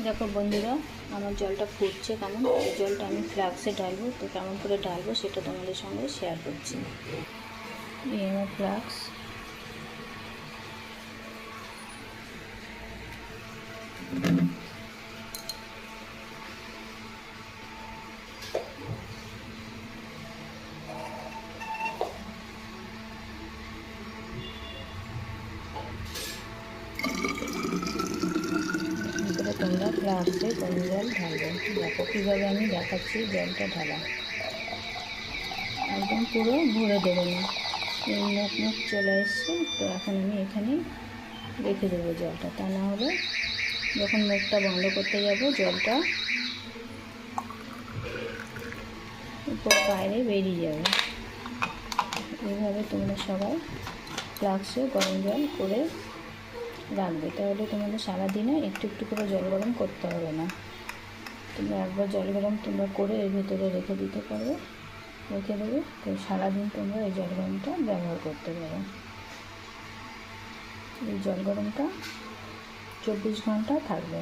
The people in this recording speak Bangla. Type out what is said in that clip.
দেখো বন্ধুরা, আমার জলটা ফুটছে কেমন। এই জলটা আমি ফ্লাক্সে ঢালবো, তো কেমন করে ঢালবো সেটা তোমাদের সঙ্গে শেয়ার করছি। এই আমার ফ্লাক্স। তোমরা ফ্লাক্সে গরম জল ঢালবে। দেখো কীভাবে আমি দেখাচ্ছি জলটা ঢালা। একদম পুরো ভরে দেবে না, এই মুখ চলে এসছে। তো এখন আমি এখানে রেখে দেবো জলটা, তা না হলে যখন মুখটা বন্ধ করতে যাব জলটা উপর বাইরে বেরিয়ে যাবে। এইভাবে তোমরা সবাই ফ্লাক্সে গরম জল করে রাখবে, তাহলে তোমাদের সারাদিনে একটু একটু করে জল গরম করতে হবে না। তোমরা একবার জল গরম তোমরা করে এর ভিতরে রেখে দিতে পারবে, রেখে দেবে। তো সারাদিন তোমরা এই জল গরমটা ব্যবহার করতে পারো। এই জল গরমটা 24 ঘন্টা থাকবে।